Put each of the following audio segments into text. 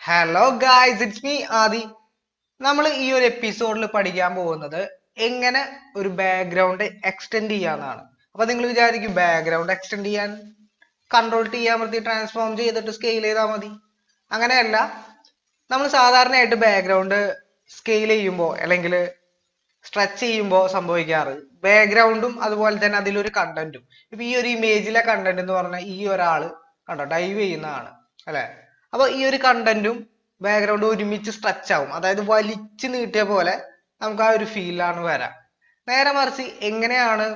Hello guys, it's me ആദി. നമ്മൾ ഈ ഒരു എപ്പിസോഡിൽ പഠിക്കാൻ പോകുന്നത് എങ്ങനെ ഒരു ബാക്ക്ഗ്രൗണ്ട് എക്സ്റ്റെൻഡ് ചെയ്യാന്നാണ്. അപ്പൊ നിങ്ങൾ വിചാരിക്കും ബാക്ക്ഗ്രൗണ്ട് എക്സ്റ്റെൻഡ് ചെയ്യാൻ കൺട്രോൾ ചെയ്യാൻ പറ്റി ട്രാൻസ്ഫോം ചെയ്തിട്ട് സ്കെയിൽ ചെയ്താൽ മതി. അങ്ങനെയല്ല. നമ്മൾ സാധാരണയായിട്ട് ബാക്ക്ഗ്രൗണ്ട് സ്കെയിൽ ചെയ്യുമ്പോൾ അല്ലെങ്കിൽ സ്ട്രെച്ച് ചെയ്യുമ്പോൾ സംഭവിക്കാറ് ബാക്ക്ഗ്രൗണ്ടും അതുപോലെ തന്നെ അതിലൊരു കണ്ടന്റും. ഇപ്പൊ ഈ ഒരു ഇമേജിലെ കണ്ടന്റ് എന്ന് പറഞ്ഞാൽ ഈ ഒരാള് കണ്ടോ ഡൈവ് ചെയ്യുന്നതാണ് അല്ലെ. അപ്പൊ ഈ ഒരു കണ്ടന്റും ബാക്ക്ഗ്രൗണ്ടും ഒരുമിച്ച് സ്ട്രെച്ച് ആവും, അതായത് വലിച്ചു നീട്ടിയ പോലെ നമുക്ക് ആ ഒരു ഫീലാണ് വരാം. നേരെ മറിച്ച് എങ്ങനെയാണ്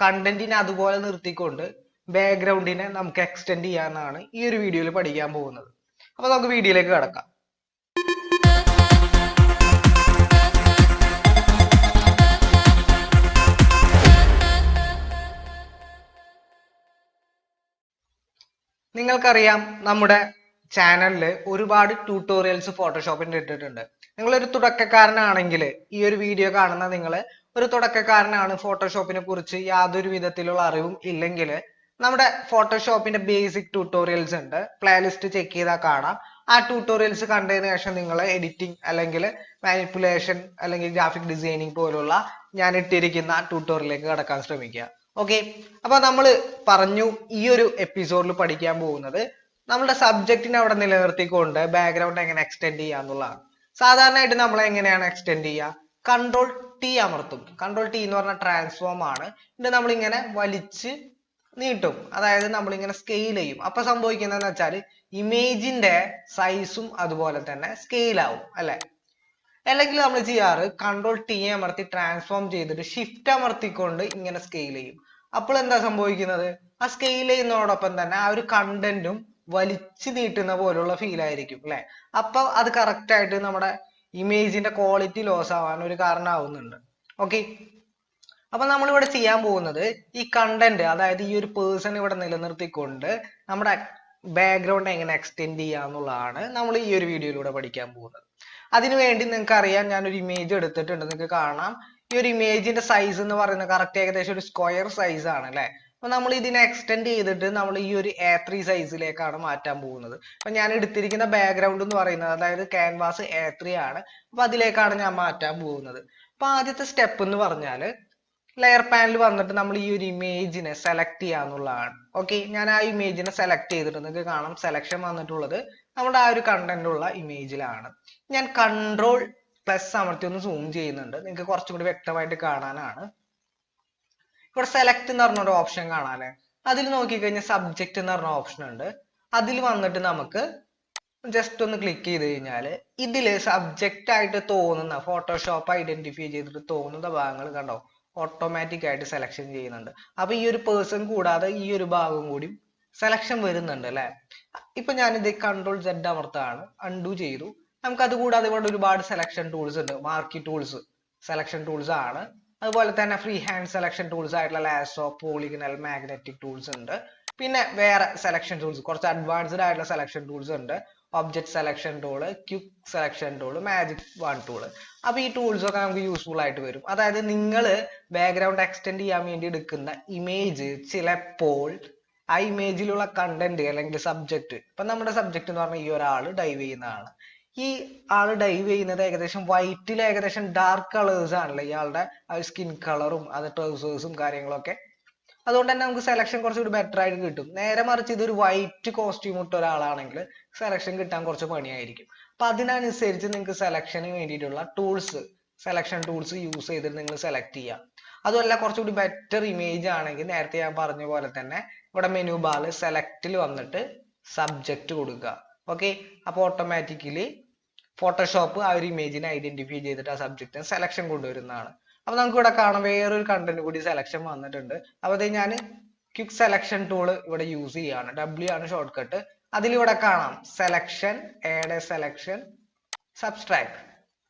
കണ്ടന്റിനെ അതുപോലെ നിർത്തിക്കൊണ്ട് ബാക്ക്ഗ്രൗണ്ടിനെ നമുക്ക് എക്സ്റ്റെൻഡ് ചെയ്യാന്നാണ് ഈ ഒരു വീഡിയോയിൽ പഠിക്കാൻ പോകുന്നത്. അപ്പൊ നമുക്ക് വീഡിയോയിലേക്ക് കിടക്കാം. നിങ്ങൾക്കറിയാം, നമ്മുടെ ചാനലിൽ ഒരുപാട് ട്യൂട്ടോറിയൽസ് ഫോട്ടോഷോപ്പിന്റെ ഇട്ടിട്ടുണ്ട്. നിങ്ങളൊരു തുടക്കക്കാരനാണെങ്കിൽ ഈ ഒരു വീഡിയോ കാണുന്ന നിങ്ങൾ ഒരു തുടക്കക്കാരനാണ്, ഫോട്ടോഷോപ്പിനെ കുറിച്ച് യാതൊരു വിധത്തിലുള്ള അറിവും ഇല്ലെങ്കിൽ നമ്മുടെ ഫോട്ടോഷോപ്പിന്റെ ബേസിക് ട്യൂട്ടോറിയൽസ് ഉണ്ട്, പ്ലേലിസ്റ്റ് ചെക്ക് ചെയ്താൽ കാണാം. ആ ട്യൂട്ടോറിയൽസ് കണ്ടതിന് ശേഷം നിങ്ങൾ എഡിറ്റിംഗ് അല്ലെങ്കിൽ മാനിപ്പുലേഷൻ അല്ലെങ്കിൽ ഗ്രാഫിക് ഡിസൈനിങ് പോലുള്ള ഞാൻ ഇട്ടിരിക്കുന്ന ട്യൂട്ടോറിയലിലേക്ക് കടക്കാൻ ശ്രമിക്കുക. ഓക്കെ, അപ്പൊ നമ്മൾ പറഞ്ഞു ഈ ഒരു എപ്പിസോഡിൽ പഠിക്കാൻ പോകുന്നത് നമ്മുടെ സബ്ജക്റ്റിനെ അവിടെ നിലനിർത്തിക്കൊണ്ട് ബാക്ക്ഗ്രൗണ്ട് എങ്ങനെ എക്സ്റ്റെൻഡ് ചെയ്യാന്നുള്ളതാണ്. സാധാരണയായിട്ട് നമ്മൾ എങ്ങനെയാണ് എക്സ്റ്റെൻഡ് ചെയ്യുക? കൺട്രോൾ ടി അമർത്തും. കൺട്രോൾ ടി എന്ന് പറഞ്ഞ ട്രാൻസ്ഫോം ആണ്. എന്നിട്ട് നമ്മളിങ്ങനെ വലിച്ച് നീട്ടും, അതായത് നമ്മളിങ്ങനെ സ്കെയിൽ ചെയ്യും. അപ്പൊ സംഭവിക്കുന്നതെന്ന് വെച്ചാൽ ഇമേജിന്റെ സൈസും അതുപോലെ തന്നെ സ്കെയിൽ ആവും അല്ലെ. അല്ലെങ്കിൽ നമ്മൾ ചെയ്യാറ് കൺട്രോൾ ടി അമർത്തി ട്രാൻസ്ഫോം ചെയ്തിട്ട് ഷിഫ്റ്റ് അമർത്തിക്കൊണ്ട് ഇങ്ങനെ സ്കെയിൽ ചെയ്യും. അപ്പോൾ എന്താ സംഭവിക്കുന്നത്? ആ സ്കെയിൽ ചെയ്യുന്നതോടൊപ്പം തന്നെ ആ ഒരു കണ്ടന്റും വലിച്ചു നീട്ടുന്ന പോലുള്ള ഫീൽ ആയിരിക്കും അല്ലെ. അപ്പൊ അത് കറക്റ്റ് ആയിട്ട് നമ്മുടെ ഇമേജിന്റെ ക്വാളിറ്റി ലോസ് ആവാൻ ഒരു കാരണമാവുന്നുണ്ട്. ഓക്കെ, അപ്പൊ നമ്മൾ ഇവിടെ ചെയ്യാൻ പോകുന്നത് ഈ കണ്ടന്റ്, അതായത് ഈ ഒരു പേഴ്സൺ ഇവിടെ നിലനിർത്തിക്കൊണ്ട് നമ്മുടെ ബാക്ക്ഗ്രൗണ്ട് എങ്ങനെ എക്സ്റ്റെൻഡ് ചെയ്യാന്നുള്ളതാണ് നമ്മൾ ഈ ഒരു വീഡിയോയിലൂടെ പഠിക്കാൻ പോകുന്നത്. അതിനുവേണ്ടി നിങ്ങൾക്ക് അറിയാം, ഞാനൊരു ഇമേജ് എടുത്തിട്ടുണ്ട്. നിങ്ങൾക്ക് കാണാം ഈ ഒരു ഇമേജിന്റെ സൈസ് എന്ന് പറയുന്നത് കറക്റ്റ് ഏകദേശം ഒരു സ്ക്വയർ സൈസ് ആണ് അല്ലെ. അപ്പൊ നമ്മൾ ഇതിനെ എക്സ്റ്റെൻഡ് ചെയ്തിട്ട് നമ്മൾ ഈ ഒരു A3 സൈസിലേക്കാണ് മാറ്റാൻ പോകുന്നത്. അപ്പൊ ഞാൻ എടുത്തിരിക്കുന്ന ബാക്ക്ഗ്രൗണ്ട് എന്ന് പറയുന്നത്, അതായത് ക്യാൻവാസ് A3 ആണ്. അപ്പൊ അതിലേക്കാണ് ഞാൻ മാറ്റാൻ പോകുന്നത്. അപ്പൊ ആദ്യത്തെ സ്റ്റെപ്പ് എന്ന് പറഞ്ഞാൽ ലെയർ പാനൽ വന്നിട്ട് നമ്മൾ ഈ ഒരു ഇമേജിനെ സെലക്ട് ചെയ്യാന്നുള്ളതാണ്. ഓക്കെ, ഞാൻ ആ ഇമേജിനെ സെലക്ട് ചെയ്തിട്ട് നിങ്ങൾക്ക് കാണാം സെലക്ഷൻ വന്നിട്ടുള്ളത് നമ്മുടെ ആ ഒരു കണ്ടന്റ് ഉള്ള ഇമേജിലാണ്. ഞാൻ കൺട്രോൾ പ്ലസ് അമർത്തി ഒന്ന് സൂം ചെയ്യുന്നുണ്ട്, നിങ്ങൾക്ക് കുറച്ചും കൂടി വ്യക്തമായിട്ട് കാണാനാണ്. ഇവിടെ സെലക്ട് എന്ന് പറഞ്ഞൊരു ഓപ്ഷൻ കാണാല്ലേ, അതിൽ നോക്കിക്കഴിഞ്ഞാൽ സബ്ജക്റ്റ് എന്ന് പറഞ്ഞ ഓപ്ഷൻ ഉണ്ട്. അതിൽ വന്നിട്ട് നമുക്ക് ജസ്റ്റ് ഒന്ന് ക്ലിക്ക് ചെയ്ത് കഴിഞ്ഞാൽ ഇതില് സബ്ജക്റ്റ് ആയിട്ട് തോന്നുന്ന, ഫോട്ടോഷോപ്പ് ഐഡന്റിഫൈ ചെയ്തിട്ട് തോന്നുന്ന ഭാഗങ്ങൾ കണ്ടോ ഓട്ടോമാറ്റിക് ആയിട്ട് സെലക്ഷൻ ചെയ്യുന്നുണ്ട്. അപ്പൊ ഈ ഒരു പേഴ്സൺ കൂടാതെ ഈ ഒരു ഭാഗം കൂടി സെലക്ഷൻ വരുന്നുണ്ട് അല്ലെ. ഇപ്പൊ ഞാനിത് കൺട്രോൾ Z അമർത്താണ്, അൺഡു ചെയ്തു. നമുക്ക് അത് കൂടാതെ ഇവിടെ ഒരുപാട് സെലക്ഷൻ ടൂൾസ് ഉണ്ട്. മാർക്കി ടൂൾസ് സെലക്ഷൻ ടൂൾസ് ആണ്. അതുപോലെ തന്നെ ഫ്രീ ഹാൻഡ് സെലക്ഷൻ ടൂൾസ് ആയിട്ടുള്ള ലാസോ, പോളിഗണൽ, മാഗ്നറ്റിക് ടൂൾസ് ഉണ്ട്. പിന്നെ വേറെ സെലക്ഷൻ ടൂൾസ്, കുറച്ച് അഡ്വാൻസ്ഡ് ആയിട്ടുള്ള സെലക്ഷൻ ടൂൾസ് ഉണ്ട്. Object selection tool, quick selection tool, magic one tool. അപ്പൊ ഈ ടൂൾസ് ഒക്കെ നമുക്ക് യൂസ്ഫുൾ ആയിട്ട് വരും. അതായത് നിങ്ങൾ ബാക്ക്ഗ്രൗണ്ട് എക്സ്റ്റെൻഡ് ചെയ്യാൻ വേണ്ടി എടുക്കുന്ന ഇമേജ് ചിലപ്പോൾ ആ ഇമേജിലുള്ള കണ്ടന്റ് അല്ലെങ്കിൽ സബ്ജക്ട്, ഇപ്പൊ നമ്മുടെ സബ്ജക്ട് എന്ന് പറഞ്ഞാൽ ഈ ഒരാള് ഡൈവ് ചെയ്യുന്നതാണ്. ഈ ആള് ഡൈവ് ചെയ്യുന്നത് ഏകദേശം വൈറ്റിൽ ഏകദേശം ഡാർക്ക് കളേഴ്സ് ആണല്ലോ ഇയാളുടെ ആ സ്കിൻ കളറും അത് ട്രൗസേഴ്സും കാര്യങ്ങളൊക്കെ. അതുകൊണ്ട് തന്നെ നമുക്ക് സെലക്ഷൻ കുറച്ചുകൂടി ബെറ്റർ ആയിട്ട് കിട്ടും. നേരെ മറിച്ച് ഇതൊരു വൈറ്റ് കോസ്റ്റ്യൂം ഇട്ട ഒരാളാണെങ്കിൽ സെലക്ഷൻ കിട്ടാൻ കുറച്ച് പണിയായിരിക്കും. അപ്പൊ അതിനനുസരിച്ച് നിങ്ങൾക്ക് സെലക്ഷന് വേണ്ടിയിട്ടുള്ള ടൂൾസ്, സെലക്ഷൻ ടൂൾസ് യൂസ് ചെയ്തിട്ട് നിങ്ങൾ സെലക്ട് ചെയ്യാം. അതുമല്ല കുറച്ചുകൂടി ബെറ്റർ ഇമേജ് ആണെങ്കിൽ നേരത്തെ ഞാൻ പറഞ്ഞ പോലെ തന്നെ ഇവിടെ മെനു ബാറിൽ സെലക്റ്റിൽ വന്നിട്ട് സബ്ജക്റ്റ് കൊടുക്കുക. ഓക്കെ, അപ്പൊ ഓട്ടോമാറ്റിക്കലി ഫോട്ടോഷോപ്പ് ആ ഒരു ഇമേജിനെ ഐഡന്റിഫൈ ചെയ്തിട്ട് ആ സബ്ജക്റ്റിന് സെലക്ഷൻ കൊണ്ടുവരുന്നതാണ്. അപ്പൊ നമുക്ക് ഇവിടെ കാണാം വേറൊരു കണ്ടന്റ് കൂടി സെലക്ഷൻ വന്നിട്ടുണ്ട്. അപ്പൊ അത് ഞാൻ ക്വിക്ക് സെലക്ഷൻ ടൂൾ ഇവിടെ യൂസ് ചെയ്യാണ്. W ആണ് ഷോർട്ട് കട്ട്. അതിലിവിടെ കാണാം selection, add A selection, subtract.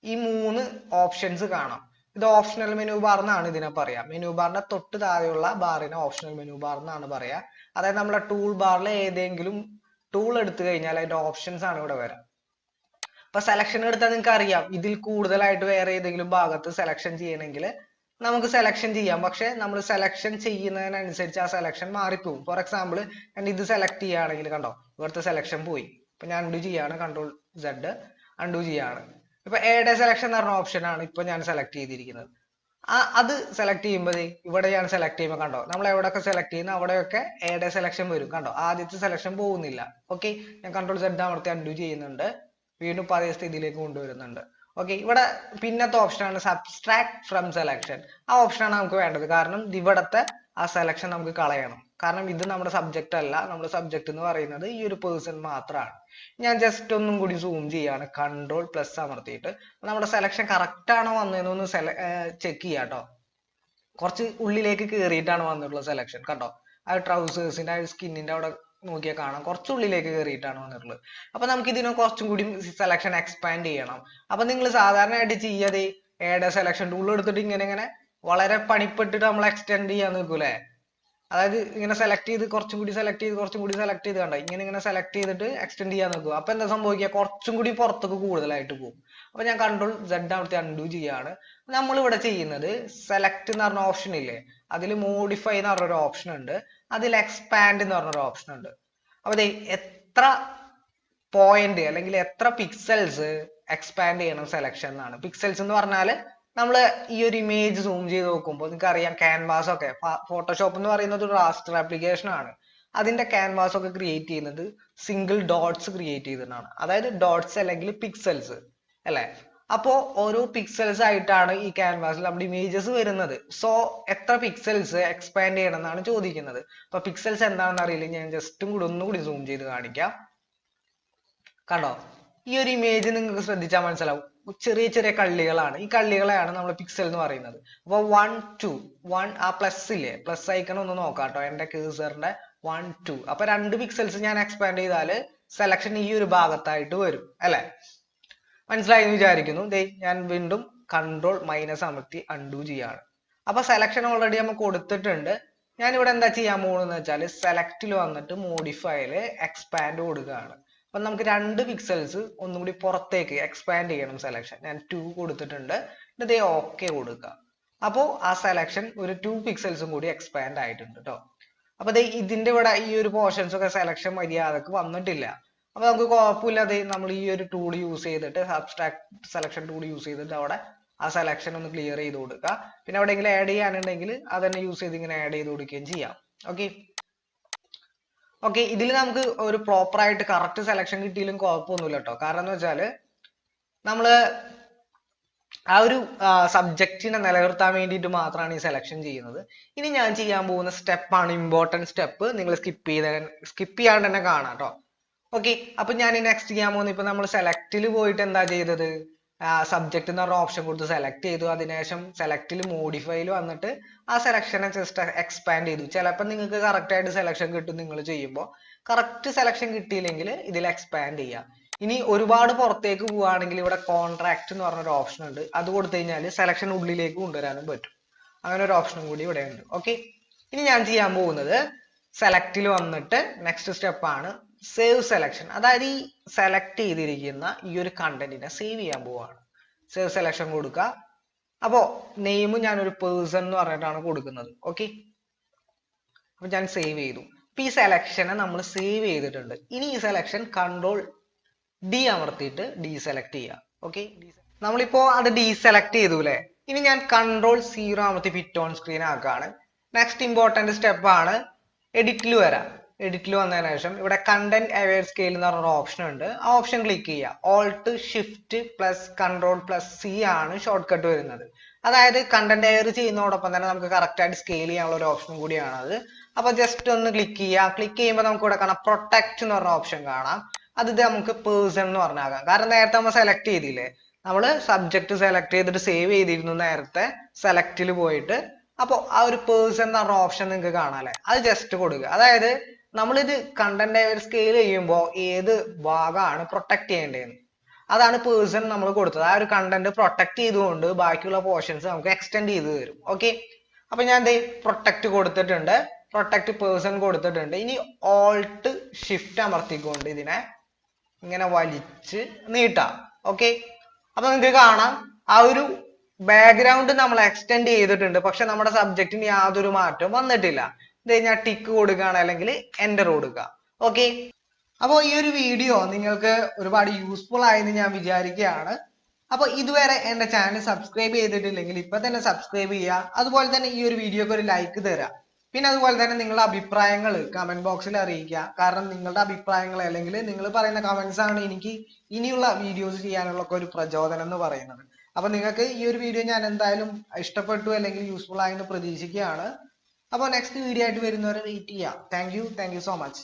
ഈ 3 ഓപ്ഷൻസ് കാണാം. ഇത് ഓപ്ഷണൽ മെനു ബാർ എന്നാണ് ഇതിനെ പറയാം. മെനു ബാറിന്റെ തൊട്ട് താഴെയുള്ള ബാറിനെ ഓപ്ഷണൽ മെനു ബാർ എന്നാണ് പറയാ. അതായത് നമ്മളെ ടൂൾ ബാറിൽ ഏതെങ്കിലും ടൂൾ എടുത്തു കഴിഞ്ഞാൽ അതിന്റെ ഓപ്ഷൻസ് ആണ് ഇവിടെ വരാം. അപ്പൊ സെലക്ഷൻ എടുത്താൽ നിങ്ങൾക്ക് അറിയാം ഇതിൽ കൂടുതലായിട്ട് വേറെ ഏതെങ്കിലും ഭാഗത്ത് സെലക്ഷൻ ചെയ്യണമെങ്കിൽ നമുക്ക് സെലക്ഷൻ ചെയ്യാം. പക്ഷെ നമ്മൾ സെലക്ഷൻ ചെയ്യുന്നതിനനുസരിച്ച് ആ സെലക്ഷൻ മാറിപ്പോകും. ഫോർ എക്സാമ്പിൾ ഞാൻ ഇത് സെലക്ട് ചെയ്യുകയാണെങ്കിൽ കണ്ടോ ഇവിടുത്തെ സെലക്ഷൻ പോയി. അപ്പൊ ഞാൻ എന്ത് ചെയ്യാണ്, കൺട്രോൾ Z അൺഡു ചെയ്യാണ്. ഇപ്പൊ എയുടെ സെലക്ഷൻ എന്ന് പറഞ്ഞ ഓപ്ഷൻ ആണ് ഇപ്പൊ ഞാൻ സെലക്ട് ചെയ്തിരിക്കുന്നത്. അത് സെലക്ട് ചെയ്യുമ്പോൾ ഇവിടെ ഞാൻ സെലക്ട് ചെയ്യുമ്പോൾ കണ്ടോ, നമ്മൾ എവിടെയൊക്കെ സെലക്ട് ചെയ്യുന്ന അവിടെയൊക്കെ എയുടെ സെലക്ഷൻ വരും. കണ്ടോ, ആദ്യത്തെ സെലക്ഷൻ പോകുന്നില്ല. ഓക്കെ, ഞാൻ കൺട്രോൾ Z അമർത്തി അൺഡു ചെയ്യുന്നുണ്ട്, വീണ്ടും പഴയ സ്ഥിതിയിലേക്ക് കൊണ്ടുവരുന്നുണ്ട്. ഓക്കെ, ഇവിടെ പിന്നത്തെ ഓപ്ഷനാണ് സബ്സ്ട്രാക്ട് ഫ്രം സെലക്ഷൻ. ആ ഓപ്ഷനാണ് നമുക്ക് വേണ്ടത്, കാരണം ഇവിടത്തെ ആ സെലക്ഷൻ നമുക്ക് കളയണം. കാരണം ഇത് നമ്മുടെ സബ്ജക്റ്റ് അല്ല, നമ്മുടെ സബ്ജക്റ്റ് എന്ന് പറയുന്നത് ഈ ഒരു പേഴ്സൺ മാത്രമാണ്. ഞാൻ ജസ്റ്റ് ഒന്നും കൂടി സൂം ചെയ്യാണ്, കൺട്രോൾ പ്ലസ് അമർത്തിയിട്ട് നമ്മുടെ സെലക്ഷൻ കറക്റ്റ് ആണോ വന്നതെന്നൊന്ന് ചെക്ക് ചെയ്യാം കേട്ടോ. കുറച്ച് ഉള്ളിലേക്ക് കയറിയിട്ടാണ് വന്നിട്ടുള്ള സെലക്ഷൻ. കണ്ടോ, ആ ട്രൗസേഴ്സിന്റെ ആ സ്കിന്നിന്റെ അവിടെ നോക്കിയാൽ കാണാം, കുറച്ച് ഉള്ളിലേക്ക് കയറിയിട്ടാണ് വന്നിട്ടുള്ളത്. അപ്പൊ നമുക്ക് ഇതിനെ കുറച്ചും കൂടി സെലക്ഷൻ എക്സ്പാൻഡ് ചെയ്യണം. അപ്പൊ നിങ്ങൾ സാധാരണയായിട്ട് ചെയ്യാതെ ഏടെ സെലക്ഷൻ ടൂൾ എടുത്തിട്ട് ഇങ്ങനെ വളരെ പണിപ്പെട്ടിട്ട് നമ്മൾ എക്സ്റ്റെൻഡ് ചെയ്യാൻ നിൽക്കൂലേ. അതായത് ഇങ്ങനെ സെലക്ട് ചെയ്ത് കുറച്ചും കൂടി സെലക്ട് ചെയ്ത് കണ്ടോ, ഇങ്ങനെ സെലക്ട് ചെയ്തിട്ട് എക്സ്റ്റെൻഡ് ചെയ്യാൻ നോക്കുക. അപ്പൊ എന്താ സംഭവിക്കുക, കുറച്ചും കൂടി പുറത്തേക്ക് കൂടുതലായിട്ട് പോകും. അപ്പൊ ഞാൻ കൺട്രോൾ Z അമർത്തി അൺഡു ചെയ്യാണ്. നമ്മൾ ഇവിടെ ചെയ്യുന്നത് സെലക്ട് എന്ന് പറഞ്ഞ ഓപ്ഷൻ ഇല്ലേ, അതിൽ മോഡിഫൈ എന്ന് പറഞ്ഞൊരു ഓപ്ഷൻ ഉണ്ട്, അതിൽ എക്സ്പാൻഡ് എന്ന് പറഞ്ഞൊരു ഓപ്ഷൻ ഉണ്ട്. അപ്പൊ എത്ര പോയിന്റ് അല്ലെങ്കിൽ എത്ര പിക്സൽസ് എക്സ്പാൻഡ് ചെയ്യണം സെലക്ഷൻ എന്നാണ്. പിക്സൽസ് എന്ന് പറഞ്ഞാൽ നമ്മൾ ഈ ഒരു ഇമേജ് സൂം ചെയ്ത് നോക്കുമ്പോൾ നിങ്ങൾക്ക് അറിയാം, ക്യാൻവാസ് ഒക്കെ, ഫോട്ടോഷോപ്പ് എന്ന് പറയുന്നത് ഒരു റാസ്റ്റർ ആപ്ലിക്കേഷൻ ആണ്. അതിന്റെ ക്യാൻവാസ് ഒക്കെ ക്രിയേറ്റ് ചെയ്യുന്നത് സിംഗിൾ ഡോട്ട്സ് ക്രിയേറ്റ് ചെയ്തിട്ടാണ്, അതായത് ഡോട്ട്സ് അല്ലെങ്കിൽ പിക്സൽസ് അല്ലെ. അപ്പോ ഓരോ പിക്സൽസ് ആയിട്ടാണ് ഈ ക്യാൻവാസിൽ നമ്മുടെ ഇമേജസ് വരുന്നത്. സോ എത്ര പിക്സൽസ് എക്സ്പാൻഡ് ചെയ്യണം എന്നാണ് ചോദിക്കുന്നത്. അപ്പൊ പിക്സൽസ് എന്താണെന്ന് അറിയില്ല, ഞാൻ ജസ്റ്റ് ഒന്നുകൂടി സൂം ചെയ്ത് കാണിക്കാം. കണ്ടോ, ഈ ഒരു ഇമേജ് നിങ്ങൾക്ക് ശ്രദ്ധിച്ചാൽ മനസ്സിലാവും, ചെറിയ ചെറിയ കള്ളികളാണ്. ഈ കള്ളികളെയാണ് നമ്മൾ പിക്സൽ എന്ന് പറയുന്നത്. അപ്പൊ 1 2 1 ആ പ്ലസ് ഇല്ലേ, പ്ലസ് ഐക്കൺ ഒന്ന് നോക്കാം കേട്ടോ, എന്റെ കേസറിന്റെ 1 2. അപ്പൊ 2 പിക്സൽസ് ഞാൻ എക്സ്പാൻഡ് ചെയ്താൽ സെലക്ഷൻ ഈ ഒരു ഭാഗത്തായിട്ട് വരും അല്ലെ. മനസ്സിലായി എന്ന് വിചാരിക്കുന്നു. ഞാൻ വീണ്ടും കൺട്രോൾ മൈനസ് അമർത്തി അൺഡു ചെയ്യാണ്. അപ്പൊ സെലക്ഷൻ ഓൾറെഡി നമ്മൾ കൊടുത്തിട്ടുണ്ട്. ഞാൻ ഇവിടെ എന്താ ചെയ്യാൻ പോകുന്നത് വെച്ചാൽ സെലക്റ്റിൽ വന്നിട്ട് മോഡിഫൈയില് എക്സ്പാൻഡ് കൊടുക്കുകയാണ്. അപ്പൊ നമുക്ക് 2 പിക്സൽസ് ഒന്നും കൂടി പുറത്തേക്ക് എക്സ്പാൻഡ് ചെയ്യണം സെലക്ഷൻ. ഞാൻ 2 കൊടുത്തിട്ടുണ്ട്, എന്നിട്ട് ഓക്കെ കൊടുക്കുക. അപ്പോൾ ആ സെലക്ഷൻ ഒരു 2 പിക്സൽസും കൂടി എക്സ്പാൻഡ് ആയിട്ടുണ്ട് കേട്ടോ. അപ്പൊ ഇതിന്റെ ഇവിടെ ഈ ഒരു പോർഷൻസ് ഒക്കെ സെലക്ഷൻ മര്യാദക്ക് വന്നിട്ടില്ല. അപ്പൊ നമുക്ക് കുഴപ്പമില്ലാതെ നമ്മൾ ഈ ഒരു ടൂൾ യൂസ് ചെയ്തിട്ട്, സബ്സ്ട്രാക്ട് സെലക്ഷൻ ടൂൾ യൂസ് ചെയ്തിട്ട് അവിടെ ആ സെലക്ഷൻ ഒന്ന് ക്ലിയർ ചെയ്ത് കൊടുക്കുക. പിന്നെ എവിടെയെങ്കിലും ആഡ് ചെയ്യാനുണ്ടെങ്കിൽ അതന്നെ യൂസ് ചെയ്ത് ഇങ്ങനെ ആഡ് ചെയ്ത് കൊടുക്കുകയും ചെയ്യാം. ഓക്കെ, ഇതിൽ നമുക്ക് ഒരു പ്രോപ്പർ ആയിട്ട് കറക്റ്റ് സെലക്ഷൻ കിട്ടിയാലും കുഴപ്പമൊന്നുമില്ല കേട്ടോ. കാരണം എന്ന് വെച്ചാല് നമ്മള് ആ ഒരു സബ്ജക്റ്റിനെ നിലനിർത്താൻ വേണ്ടിയിട്ട് മാത്രമാണ് ഈ സെലക്ഷൻ ചെയ്യുന്നത്. ഇനി ഞാൻ ചെയ്യാൻ പോകുന്ന സ്റ്റെപ്പാണ് ഇമ്പോർട്ടൻറ്റ് സ്റ്റെപ്പ്. നിങ്ങൾ സ്കിപ്പ് ചെയ്യാണ്ട് തന്നെ കാണാം കേട്ടോ. ഓക്കെ, അപ്പൊ ഞാൻ നെക്സ്റ്റ് ചെയ്യാൻ പോകുന്നത്, ഇപ്പൊ നമ്മൾ സെലക്റ്റിൽ പോയിട്ട് എന്താ ചെയ്തത്, സബ്ജക്റ്റ് എന്ന് പറഞ്ഞ ഓപ്ഷൻ കൊടുത്ത് സെലക്ട് ചെയ്തു. അതിനുശേഷം സെലക്റ്റിൽ മോഡിഫൈയിൽ വന്നിട്ട് ആ സെലക്ഷനെ ജസ്റ്റ് എക്സ്പാൻഡ് ചെയ്തു. ചിലപ്പോൾ നിങ്ങൾക്ക് കറക്റ്റ് ആയിട്ട് സെലക്ഷൻ കിട്ടും നിങ്ങൾ ചെയ്യുമ്പോൾ. കറക്റ്റ് സെലക്ഷൻ കിട്ടിയില്ലെങ്കിൽ ഇതിൽ എക്സ്പാൻഡ് ചെയ്യാം. ഇനി ഒരുപാട് പുറത്തേക്ക് പോവുകയാണെങ്കിൽ ഇവിടെ കോൺട്രാക്ട് എന്ന് പറഞ്ഞൊരു ഓപ്ഷൻ ഉണ്ട്, അത് കൊടുത്തു കഴിഞ്ഞാൽ സെലക്ഷൻ ഉള്ളിലേക്ക് കൊണ്ടുവരാനും പറ്റും. അങ്ങനെ ഒരു ഓപ്ഷനും കൂടി ഇവിടെ ഉണ്ട്. ഓക്കെ, ഇനി ഞാൻ ചെയ്യാൻ പോകുന്നത് സെലക്റ്റിൽ വന്നിട്ട് നെക്സ്റ്റ് സ്റ്റെപ്പാണ് സേവ് സെലക്ഷൻ. അതായത് ഈ സെലക്ട് ചെയ്തിരിക്കുന്ന ഈ ഒരു കണ്ടന്റിനെ സേവ് ചെയ്യാൻ പോവാണ്. സേവ് സെലക്ഷൻ കൊടുക്കുക. അപ്പോ നെയിം ഞാനൊരു പേഴ്സൺ എന്ന് പറഞ്ഞിട്ടാണ് കൊടുക്കുന്നത്. ഓക്കെ, അപ്പൊ ഞാൻ സേവ് ചെയ്തു. അപ്പൊ ഈ സെലക്ഷനെ നമ്മൾ സേവ് ചെയ്തിട്ടുണ്ട്. ഇനി ഈ സെലക്ഷൻ കൺട്രോൾ ഡി അമർത്തിയിട്ട് ഡീസെലക്ട് ചെയ്യാം. ഓക്കെ, നമ്മളിപ്പോ അത് ഡീസെലക്ട് ചെയ്തു അല്ലെ. ഇനി ഞാൻ കൺട്രോൾ 0 അമർത്തി ഫിറ്റ് ഓൺ സ്ക്രീൻ ആക്കുകയാണ്. നെക്സ്റ്റ് ഇമ്പോർട്ടന്റ് സ്റ്റെപ്പ് ആണ് എഡിറ്റിൽ വരാം. എഡിറ്റിൽ വന്നതിന് ശേഷം ഇവിടെ കണ്ടന്റ് അവെയർ സ്കെയിൽ എന്ന് പറഞ്ഞ ഓപ്ഷൻ ഉണ്ട്. ആ ഓപ്ഷൻ ക്ലിക്ക് ചെയ്യുക. Alt shift plus control plus C ആണ് ഷോർട്ട് കട്ട് വരുന്നത്. അതായത് കണ്ടന്റ് അവെയർ ചെയ്യുന്നതോടൊപ്പം തന്നെ നമുക്ക് കറക്റ്റ് ആയിട്ട് സ്കെയിൽ ചെയ്യാനുള്ള ഒരു ഓപ്ഷൻ കൂടിയാണ് അത്. അപ്പൊ ജസ്റ്റ് ഒന്ന് ക്ലിക്ക് ചെയ്യുക. ക്ലിക്ക് ചെയ്യുമ്പോൾ നമുക്ക് ഇവിടെ കാണാം പ്രൊട്ടക്ട് എന്ന് പറഞ്ഞ ഓപ്ഷൻ കാണാം. അത് നമുക്ക് പേഴ്സൺ എന്ന് പറഞ്ഞാകാം. കാരണം നേരത്തെ നമ്മൾ സെലക്ട് ചെയ്തില്ലേ, നമ്മൾ സബ്ജക്ട് സെലക്ട് ചെയ്തിട്ട് സേവ് ചെയ്തിരുന്നു നേരത്തെ സെലക്റ്റിൽ പോയിട്ട്. അപ്പോൾ ആ ഒരു പേഴ്സൺ എന്ന് പറഞ്ഞ ഓപ്ഷൻ നിങ്ങൾക്ക് കാണാം അല്ലെ, അത് ജസ്റ്റ് കൊടുക്കുക. അതായത് നമ്മളിത് കണ്ടന്റ് അവെയർ സ്കെയിൽ ചെയ്യുമ്പോൾ ഏത് ഭാഗമാണ് പ്രൊട്ടക്ട് ചെയ്യേണ്ടതെന്ന്, അതാണ് പേഴ്സൺ നമ്മൾ കൊടുത്തത്. ആ ഒരു കണ്ടന്റ് പ്രൊട്ടക്ട് ചെയ്തുകൊണ്ട് ബാക്കിയുള്ള പോർഷൻസ് നമുക്ക് എക്സ്റ്റെൻഡ് ചെയ്ത് തരും. ഓക്കെ, അപ്പൊ ഞാൻ പ്രൊട്ടക്ട് കൊടുത്തിട്ടുണ്ട്, പ്രൊട്ടക്ട് പേഴ്സൺ കൊടുത്തിട്ടുണ്ട്. ഇനി ഓൾട്ട് ഷിഫ്റ്റ് അമർത്തിക്കൊണ്ട് ഇതിനെ ഇങ്ങനെ വലിച്ച് നീട്ടാം. ഓക്കെ, അപ്പൊ നിങ്ങൾക്ക് കാണാം ആ ഒരു ബാക്ക്ഗ്രൗണ്ട് നമ്മൾ എക്സ്റ്റെൻഡ് ചെയ്തിട്ടുണ്ട്, പക്ഷെ നമ്മുടെ സബ്ജക്റ്റിന് യാതൊരു മാറ്റവും വന്നിട്ടില്ല. ഇത് ഞാൻ ടിക്ക് കൊടുക്കുകയാണ്, അല്ലെങ്കിൽ എൻ്റർ കൊടുക്കുക. ഓക്കെ, അപ്പോൾ ഈ ഒരു വീഡിയോ നിങ്ങൾക്ക് ഒരുപാട് യൂസ്ഫുൾ ആയെന്ന് ഞാൻ വിചാരിക്കുകയാണ്. അപ്പോൾ ഇതുവരെ എന്റെ ചാനൽ സബ്സ്ക്രൈബ് ചെയ്തിട്ടില്ലെങ്കിൽ ഇപ്പൊ തന്നെ സബ്സ്ക്രൈബ് ചെയ്യുക. അതുപോലെ തന്നെ ഈ ഒരു വീഡിയോക്ക് ഒരു ലൈക്ക് തരാം. പിന്നെ അതുപോലെ തന്നെ നിങ്ങളുടെ അഭിപ്രായങ്ങൾ കമന്റ് ബോക്സിൽ അറിയിക്കുക. കാരണം നിങ്ങളുടെ അഭിപ്രായങ്ങൾ അല്ലെങ്കിൽ നിങ്ങൾ പറയുന്ന കമന്റ്സ് ആണ് എനിക്ക് ഇനിയുള്ള വീഡിയോസ് ചെയ്യാനുള്ള ഒരു പ്രചോദനം എന്ന് പറയുന്നത്. അപ്പൊ നിങ്ങൾക്ക് ഈ ഒരു വീഡിയോ ഞാൻ എന്തായാലും ഇഷ്ടപ്പെട്ടു അല്ലെങ്കിൽ യൂസ്ഫുൾ ആയെന്ന് പ്രതീക്ഷിക്കുകയാണ്. അപ്പോൾ നെക്സ്റ്റ് വീഡിയോ ആയിട്ട് വരുന്നവരെ വെയിറ്റ് ചെയ്യാം. Thank you so much.